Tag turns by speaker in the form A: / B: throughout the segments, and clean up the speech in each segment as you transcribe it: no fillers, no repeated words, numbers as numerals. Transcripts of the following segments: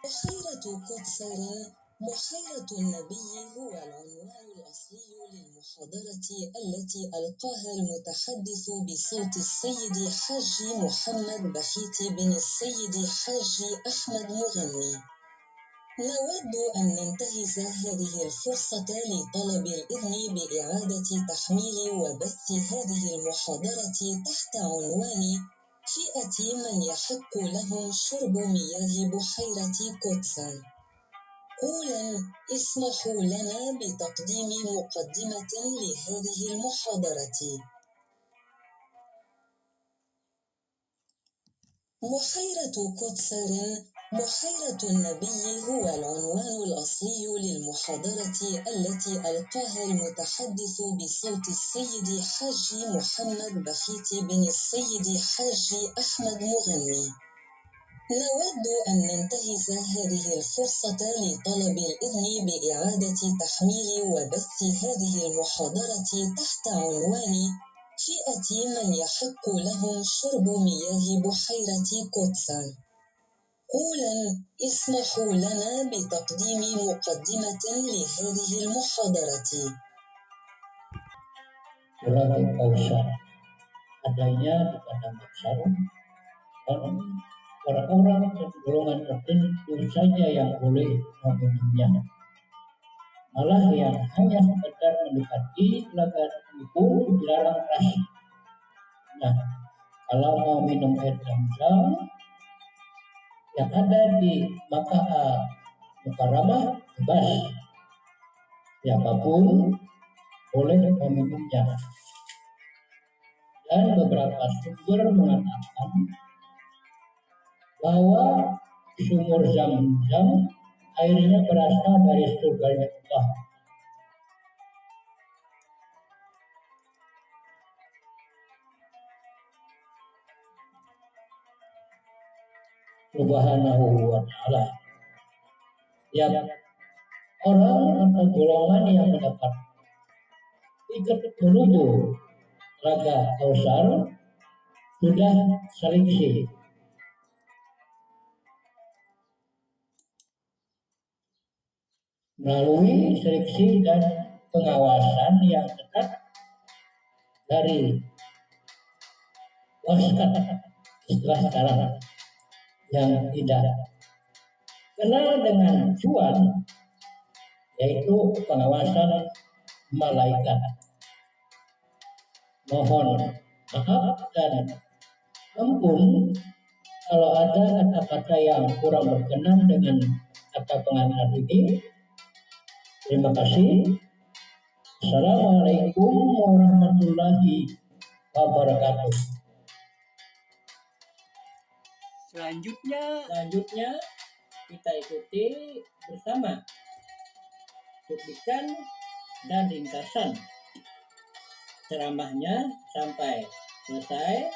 A: بحيرة قدسر بحيرة النبي هو العنوان الأصلي للمحاضرة التي ألقاها المتحدث بصوت السيد حاج محمد بخيت بن السيد حاج أحمد مغني. نود أن ننتهز هذه الفرصة لطلب الإذن بإعادة تحميل وبث هذه المحاضرة تحت عنوان فئة من يحق لهم شرب مياه بحيرة قدسر. أولا، اسمحوا لنا بتقديم مقدمة لهذه المحاضرة. بحيرة قدسر بحيرة النبي هو العنوان الأصلي للمحاضرة التي ألقاها المتحدث بصوت السيد حاج محمد بخيت بن السيد حاج أحمد مغني. نود أن ننتهز هذه الفرصة لطلب الإذن بإعادة تحميل وبث هذه المحاضرة تحت عنوان فئة من يحق لهم شرب مياه بحيرة قدسر. أولا، اسمحوا لنا بتقديم مقدمة لهذه المحاضرة.
B: Telaga Kausar adanya di Padang Maksar dan orang-orang golongan tertentu saja yang boleh meminumnya. Malah yang hanya sekedar mendekati telaga itu dilarang keras. Nah, kalau mau minum air Zam-Zam yang ada di Makkah Mukarramah bebas, siapapun boleh meminumnya. Dan beberapa sumber mengatakan bahwa sumur Zam-Zam airnya berasal dari surganya Allah. Subhanahu wa ta'ala. Tiap orang atau golongan yang mendapat ikut menuju Telaga Kausar sudah seleksi. Melalui seleksi dan pengawasan yang ketat dari Waskat istilah sekarang yang tidak kenal dengan cuan, yaitu pengawasan malaikat. Mohon maaf dan ampun kalau ada kata-kata yang kurang berkenan dengan kata pengantar ini. Terima kasih. Assalamualaikum warahmatullahi wabarakatuh. Selanjutnya kita ikuti bersama cuplikan dan ringkasan ceramahnya sampai selesai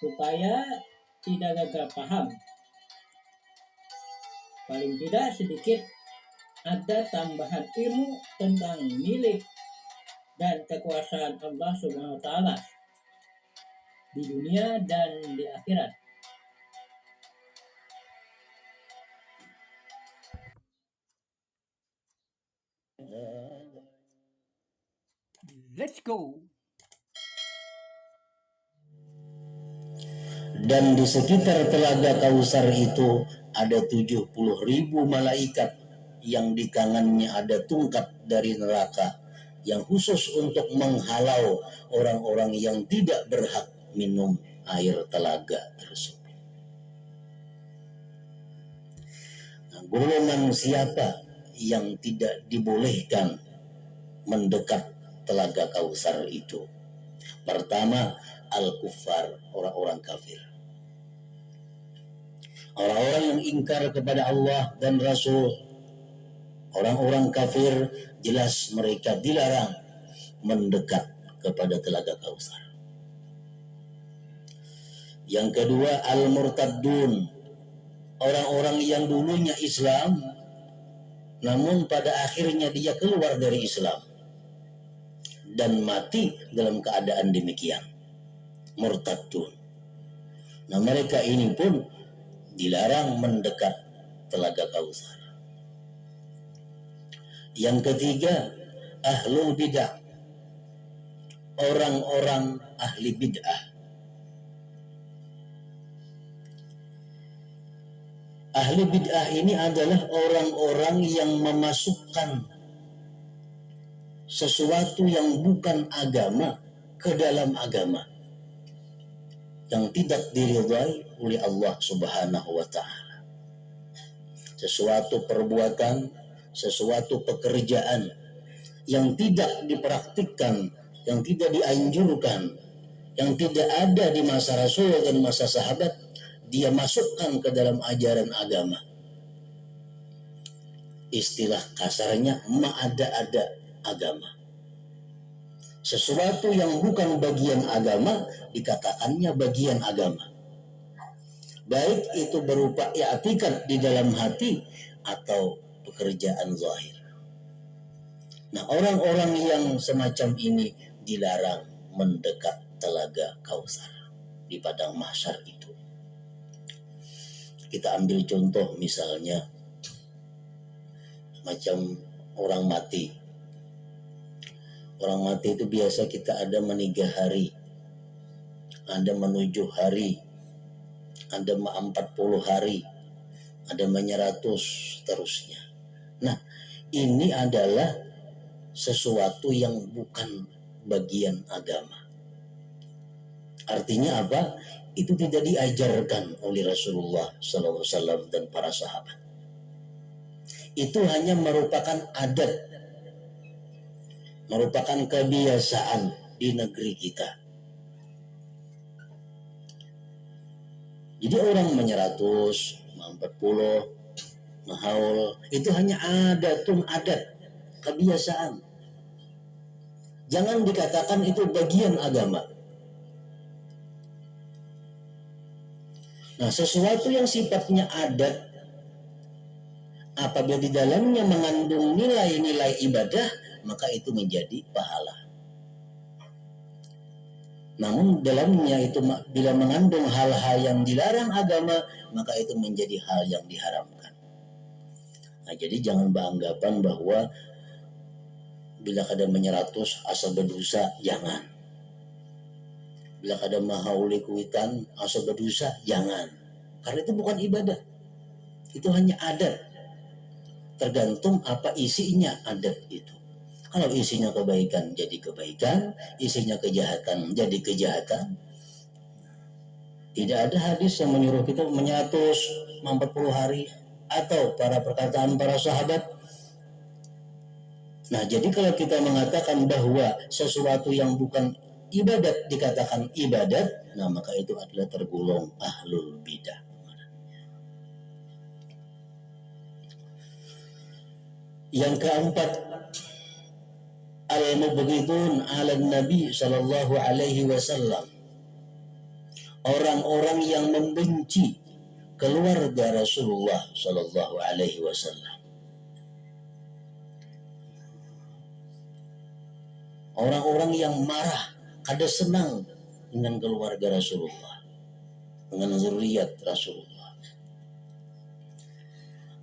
B: supaya tidak gagal paham. Paling tidak sedikit ada tambahan ilmu tentang milik dan kekuasaan Allah Subhanahu wa ta'ala di dunia dan di akhirat. Let's go.
C: Dan di sekitar Telaga Kausar itu ada 70.000 malaikat yang di tangannya ada tungkat dari neraka yang khusus untuk menghalau orang-orang yang tidak berhak minum air telaga tersebut. Nah, golongan siapa yang tidak dibolehkan mendekat Telaga Kausar itu? Pertama, al-kuffar, orang-orang kafir. Orang-orang yang ingkar kepada Allah dan Rasul. Orang-orang kafir jelas mereka dilarang mendekat kepada Telaga Kausar. Yang kedua, al-murtaddun, orang-orang yang dulunya Islam namun pada akhirnya dia keluar dari Islam dan mati dalam keadaan demikian, murtadun. Nah, mereka ini pun dilarang mendekat Telaga Kautsar. Yang ketiga, ahlul bid'ah, orang-orang ahli bid'ah. Ahli bid'ah ini adalah orang-orang yang memasukkan sesuatu yang bukan agama ke dalam agama, yang tidak diridhai oleh Allah Subhanahu wa Ta'ala. Sesuatu perbuatan, sesuatu pekerjaan yang tidak dipraktikkan, yang tidak dianjurkan, yang tidak ada di masa Rasul dan masa sahabat, dia masukkan ke dalam ajaran agama. Istilah kasarnya ma'ada-ada agama. Sesuatu yang bukan bagian agama dikatakannya bagian agama. Baik itu berupa i'tikad di dalam hati atau pekerjaan zahir. Nah, orang-orang yang semacam ini dilarang mendekat Telaga Kautsar di padang mahsyar itu. Kita ambil contoh misalnya macam orang mati. Orang mati itu biasa kita ada 3 hari, ada 7 hari, ada 40 hari, ada 100 terusnya. Nah, ini adalah sesuatu yang bukan bagian agama. Artinya apa? Itu tidak diajarkan oleh Rasulullah SAW dan para sahabat. Itu hanya merupakan adat, merupakan kebiasaan di negeri kita. Jadi orang 100, 40, mahaul, itu hanya adat, kebiasaan. Jangan dikatakan itu bagian agama. Nah, sesuatu yang sifatnya adat, apabila di dalamnya mengandung nilai-nilai ibadah, maka itu menjadi pahala. Namun dalamnya itu bila mengandung hal-hal yang dilarang agama, maka itu menjadi hal yang diharamkan. Nah, jadi jangan beranggapan bahwa bila kada 100 asa berdosa, jangan. Bila kada mahauli kuitan asa berdosa, jangan. Karena itu bukan ibadah. Itu hanya adat. Tergantung apa isinya adat itu. Kalau isinya kebaikan jadi kebaikan, isinya kejahatan jadi kejahatan. Tidak ada hadis yang menyuruh kita 140 hari atau para perkataan para sahabat. Nah, jadi kalau kita mengatakan bahwa sesuatu yang bukan ibadat dikatakan ibadat, nah maka itu adalah tergolong ahlul bidah. Yang keempat, al-mubghidun 'ala Nabi sallallahu alaihi wasallam. Orang-orang yang membenci keluarga Rasulullah sallallahu alaihi wasallam. Orang-orang yang marah, kada senang dengan keluarga Rasulullah, dengan zuriat Rasulullah.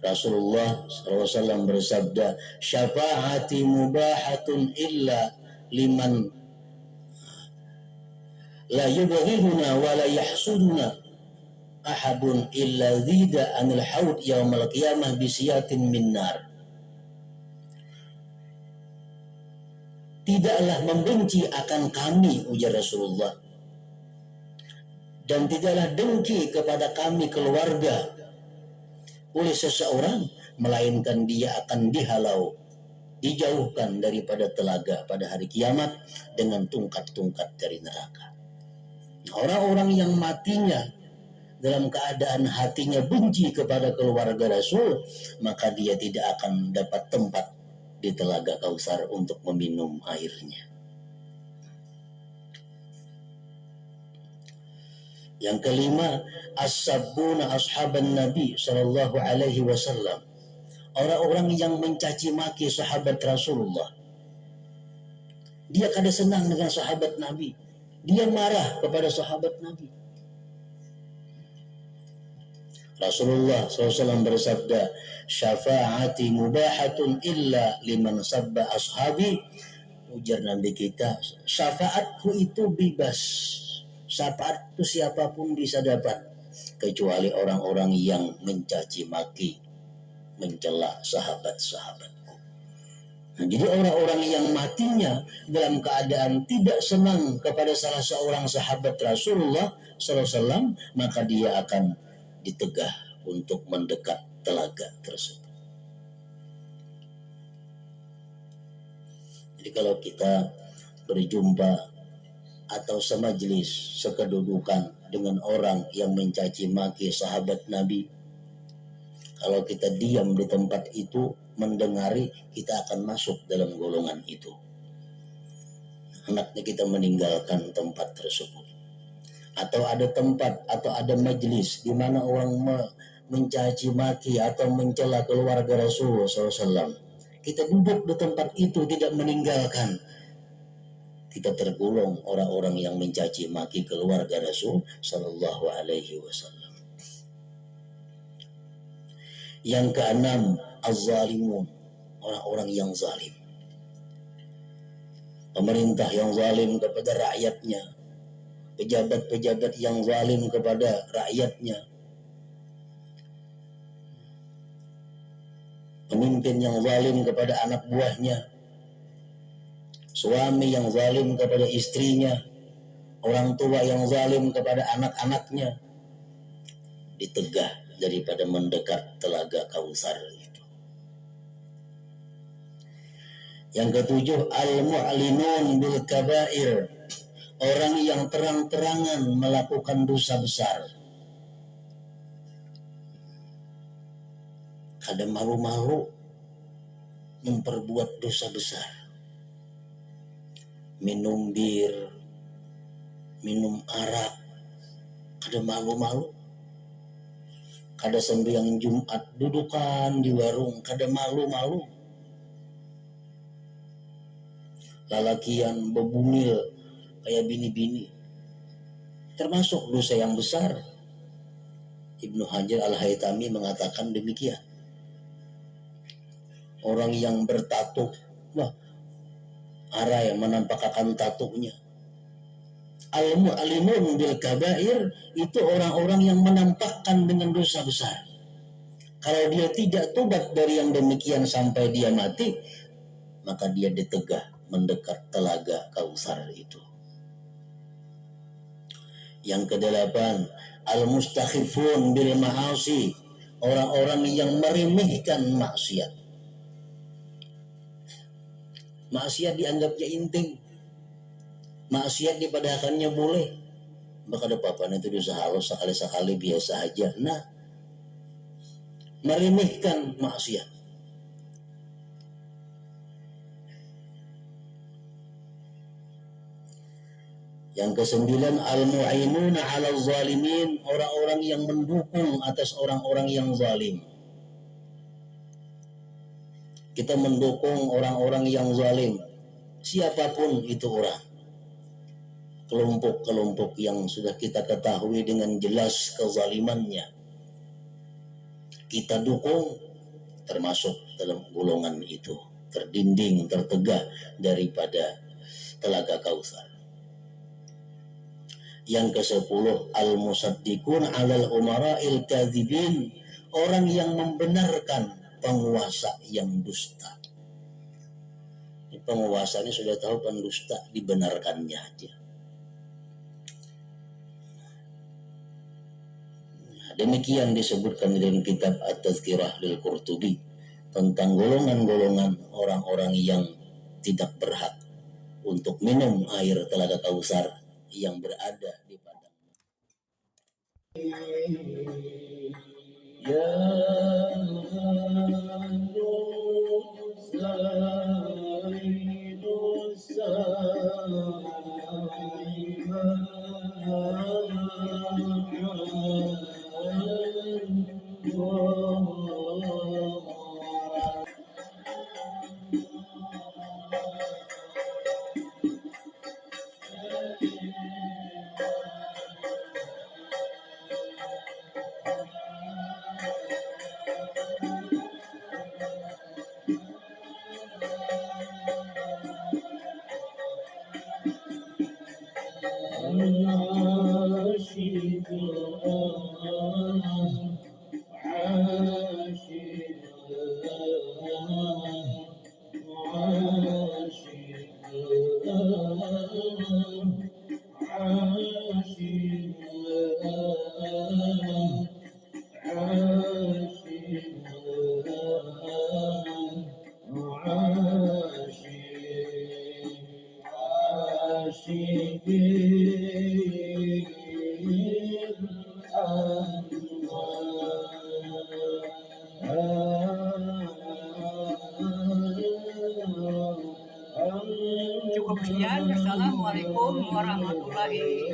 C: Rasulullah SAW bersabda, syafaati mubahatun illa liman la yubghiduna wa la yahsuduna ahadun illa zida anil haud yaumal qiyamah bisiyatin min nar. Tidaklah membenci akan kami, ujar Rasulullah, dan tidaklah dengki kepada kami keluarga oleh seseorang, melainkan dia akan dihalau, dijauhkan daripada telaga pada hari kiamat dengan tungkat-tungkat dari neraka. Orang-orang yang matinya dalam keadaan hatinya benci kepada keluarga Rasul, maka dia tidak akan dapat tempat di Telaga Kautsar untuk meminum airnya. Yang kelima, as-sabbuna ashaban Nabi sallallahu alaihi wasallam. Orang-orang yang mencaci maki sahabat Rasulullah. Dia kada senang dengan sahabat Nabi. Dia marah kepada sahabat Nabi. Rasulullah SAW bersabda, syafaati mubahatun illa liman sabba ashabi. Ujar Nabi kita, syafaatku itu bebas. Syafaat itu siapapun bisa dapat, kecuali orang-orang yang mencaci maki, mencela sahabat-sahabatku. Nah, jadi orang-orang yang matinya dalam keadaan tidak senang kepada salah seorang sahabat Rasulullah SAW, maka dia akan ditegah untuk mendekat telaga tersebut. Jadi kalau kita berjumpa atau semajelis, sekedudukan dengan orang yang mencaci maki sahabat Nabi, kalau kita diam di tempat itu mendengari, kita akan masuk dalam golongan itu. Hendaknya kita meninggalkan tempat tersebut. Atau ada tempat atau ada majelis di mana orang mencaci maki atau mencela keluarga Rasulullah SAW. Kita duduk di tempat itu tidak meninggalkan, kita tergolong orang-orang yang mencaci maki keluarga Rasul Sallallahu Alaihi Wasallam. Yang keenam, az-zalimun, orang-orang yang zalim. Pemerintah yang zalim kepada rakyatnya, pejabat-pejabat yang zalim kepada rakyatnya, pemimpin yang zalim kepada anak buahnya, suami yang zalim kepada istrinya, orang tua yang zalim kepada anak-anaknya, ditegah daripada mendekat telaga Kautsar itu. Yang ketujuh, al-mu'linun bil kabair, orang yang terang-terangan melakukan dosa besar. Kadang malu-malu memperbuat dosa besar. Minum bir, minum arak, kadang malu-malu. Kada sembahyang Jumat dudukan di warung, kada malu-malu. Lalakian bebungil kayak bini-bini, termasuk dosa yang besar. Ibnu Hajar Al-Haytami mengatakan demikian. Orang yang bertato, wah, arai menampakkan tatunya. Al-mu'limun bil kabair, itu orang-orang yang menampakkan dengan dosa besar. Kalau dia tidak tobat dari yang demikian sampai dia mati, maka dia ditegah mendekat telaga Kautsar itu. Yang kedelapan, al-mustakhifun bil ma'asi, orang-orang yang meremehkan maksiat. Maksiat dianggapnya inting, maksiat dipadakannya boleh, maka ada papan itu dosa halus, sekali-sekali biasa aja. Nah, meremehkan maksiat. Yang kesembilan, al-mu'inuna 'ala zalimin, orang-orang yang mendukung atas orang-orang yang zalim. Kita mendukung orang-orang yang zalim, siapapun itu orang. Kelompok-kelompok yang sudah kita ketahui dengan jelas kezalimannya, kita dukung, termasuk dalam golongan itu, terdinding, tertegah daripada telaga Kautsar. Yang ke-10, al-musaddiqun 'alal umara'il kadzibin, orang yang membenarkan penguasa yang dusta. Penguasa ini sudah tahu pendusta, dibenarkannya aja. Demikian disebutkan dalam kitab At-Tazkirah lil Qurtubi tentang golongan-golongan orang-orang yang tidak berhak untuk minum air telaga Kautsar yang berada di padang. Ya
D: Cukup sekian. Assalamualaikum warahmatullahi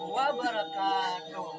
D: wabarakatuh.